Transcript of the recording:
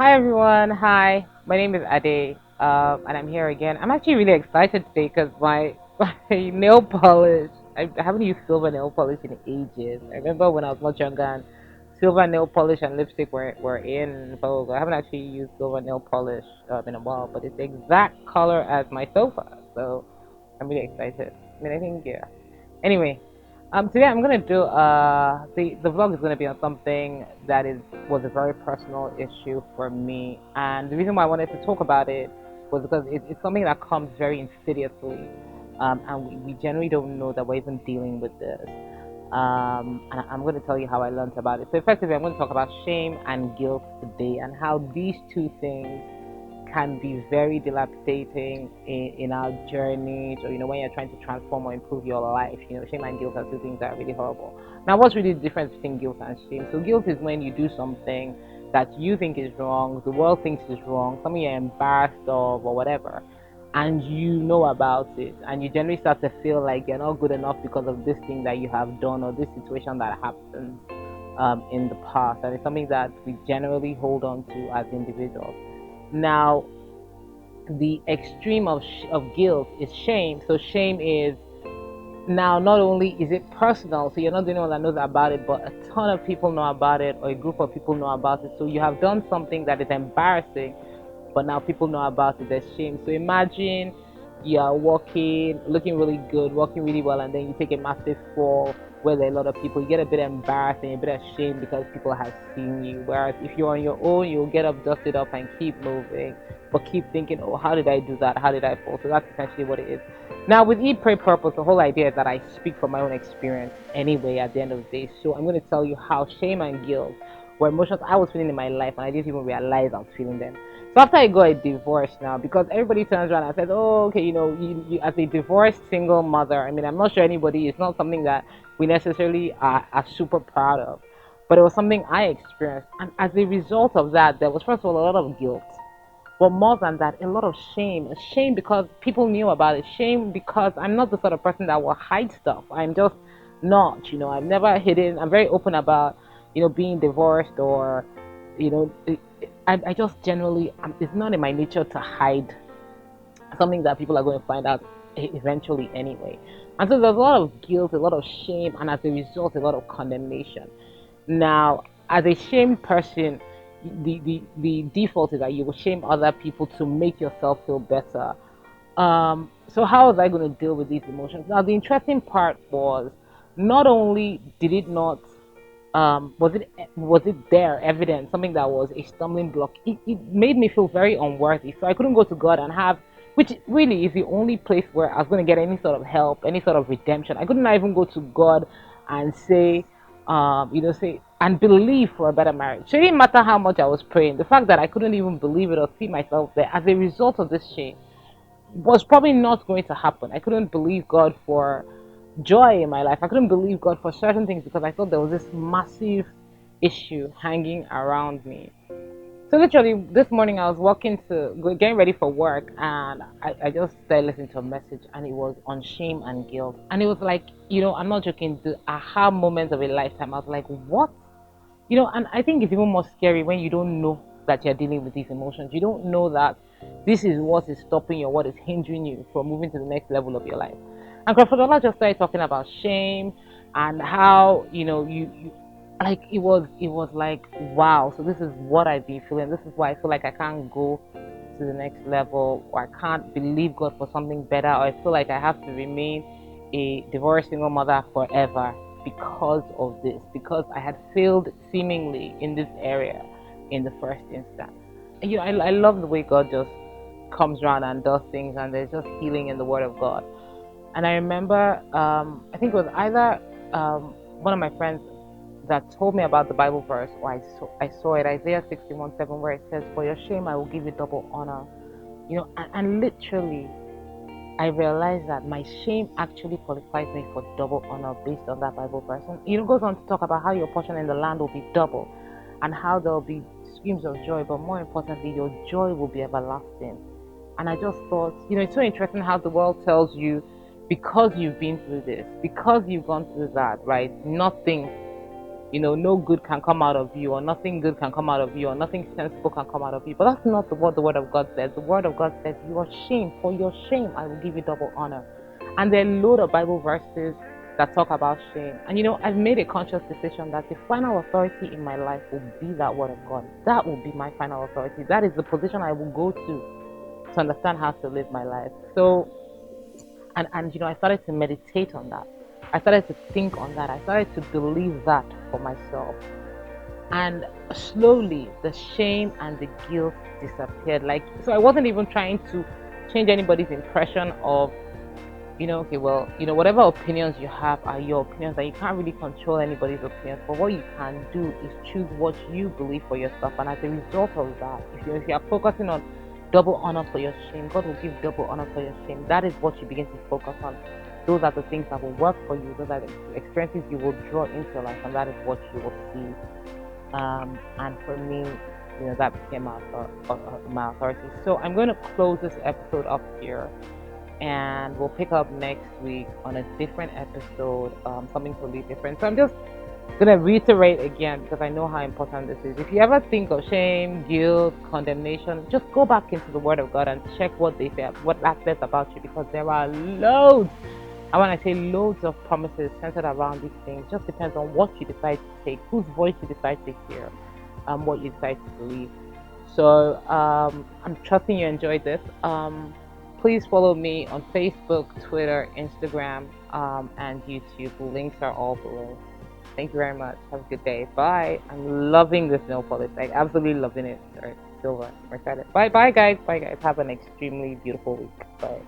Hi everyone. Hi, my name is Ade, and I'm here again. I'm actually really excited today because my nail polish. I haven't used silver nail polish in ages. I remember when I was much younger, and silver nail polish and lipstick were in vogue. I haven't actually used silver nail polish in a while, but it's the exact color as my sofa, so I'm really excited. I mean, I think yeah. Anyway, today I'm gonna do the vlog is gonna be on something that is was a very personal issue for me, and the reason why I wanted to talk about it was because it's something that comes very insidiously, and we generally don't know that we're even dealing with this. And I'm going to tell you how I learned about it. So effectively, I'm going to talk about shame and guilt today, and how these two things can be very dilapidating in our journeys, or when you're trying to transform or improve your life. Shame and guilt are two things that are really horrible. Now, what's really the difference between guilt and shame? So guilt is when you do something that you think is wrong, the world thinks is wrong, something you're embarrassed of or whatever, and you know about it, and you generally start to feel like you're not good enough because of this thing that you have done or this situation that happened in the past, and it's something that we generally hold on to as individuals. Now, the extreme of guilt is shame. So shame is, now not only is it personal, so you're not the only one that knows about it, but a ton of people know about it, or a group of people know about it. So you have done something that is embarrassing, but now people know about it. There's shame. So imagine you are walking, looking really good, walking really well, and then you take a massive fall where there are a lot of people. You get a bit embarrassed and a bit ashamed because people have seen you. Whereas if you're on your own, you'll get up, dust it up, and keep moving, but keep thinking, oh, how did I do that? How did I fall? So that's essentially what it is. Now, with Eat, Pray, Purpose, the whole idea is that I speak from my own experience anyway at the end of the day. So I'm going to tell you how shame and guilt were emotions I was feeling in my life, and I didn't even realize I was feeling them. So after I got a divorce now, because everybody turns around and says, "Oh, okay, you as a divorced single mother." I mean, I'm not sure anybody. It's not something that we necessarily are super proud of, but it was something I experienced, and as a result of that, there was first of all a lot of guilt, but more than that, a lot of shame. Shame because people knew about it. Shame because I'm not the sort of person that will hide stuff. I'm just not. I've never hidden. I'm very open about being divorced, or you know. I just generally, it's not in my nature to hide something that people are going to find out eventually anyway. And so there's a lot of guilt, a lot of shame, and as a result, a lot of condemnation. Now, as a shamed person, the default is that you will shame other people to make yourself feel better. So how was I going to deal with these emotions? Now, the interesting part was, not only did it not was it there evident, something that was a stumbling block, it made me feel very unworthy. So I couldn't go to God and have, which really is the only place where I was going to get any sort of help, any sort of redemption. I couldn't even go to God and say, say and believe for a better marriage. So it didn't matter how much I was praying, the fact that I couldn't even believe it or see myself there as a result of this shame was probably not going to happen. I couldn't believe God for joy in my life. I couldn't believe God for certain things because I thought there was this massive issue hanging around me. So literally this morning I was getting ready for work, and I just started listening to a message, and it was on shame and guilt. And it was like, I'm not joking, the aha moments of a lifetime. I was like, what? And I think it's even more scary when you don't know that you're dealing with these emotions. You don't know that this is what is stopping you, or what is hindering you from moving to the next level of your life. And Krafodola just started talking about shame, and how, you like, it was like, wow, so this is what I've been feeling. This is why I feel like I can't go to the next level, or I can't believe God for something better, or I feel like I have to remain a divorced single mother forever because of this, because I had failed seemingly in this area in the first instance. I love the way God just comes around and does things, and there's just healing in the Word of God. And I remember, I think it was either one of my friends that told me about the Bible verse, or I saw it, Isaiah 61:7, where it says, "For your shame I will give you double honor." And literally, I realized that my shame actually qualifies me for double honor based on that Bible verse. And it goes on to talk about how your portion in the land will be double, and how there will be screams of joy, but more importantly, your joy will be everlasting. And I just thought, it's so interesting how the world tells you, because you've been through this, because you've gone through that, right? Nothing no good can come out of you, or nothing good can come out of you, or nothing sensible can come out of you. But that's not what the Word of God says. The Word of God says, "You are shame. For your shame, I will give you double honor." And there are a load of Bible verses that talk about shame. And I've made a conscious decision that the final authority in my life will be that Word of God. That will be my final authority. That is the position I will go to understand how to live my life. So, and I started to meditate on that. I started to think on that. I started to believe that for myself. And slowly the shame and the guilt disappeared. Like, so I wasn't even trying to change anybody's impression of, okay, well, whatever opinions you have are your opinions, and you can't really control anybody's opinions. But what you can do is choose what you believe for yourself. And as a result of that, if you are focusing on double honor for your shame, God will give double honor for your shame. That is what you begin to focus on. Those are the things that will work for you. Those are the experiences you will draw into your life, and that is what you will see. And for me, that became my authority. So I'm going to close this episode up here, and we'll pick up next week on a different episode, something totally different. So I'm just gonna reiterate again, because I know how important this is. If you ever think of shame, guilt, condemnation, just go back into the Word of God and check what they say, what that says about you, because there are loads. And when I say loads of promises centered around these things, just depends on what you decide to take, whose voice you decide to hear, what you decide to believe. So I'm trusting you enjoyed this. Please follow me on Facebook, Twitter, Instagram, and YouTube. The links are all below. Thank you very much. Have a good day. Bye. I'm loving this nail polish. Like, absolutely loving it. All right, silver. I'm excited. Bye, bye, guys. Bye, guys. Have an extremely beautiful week. Bye.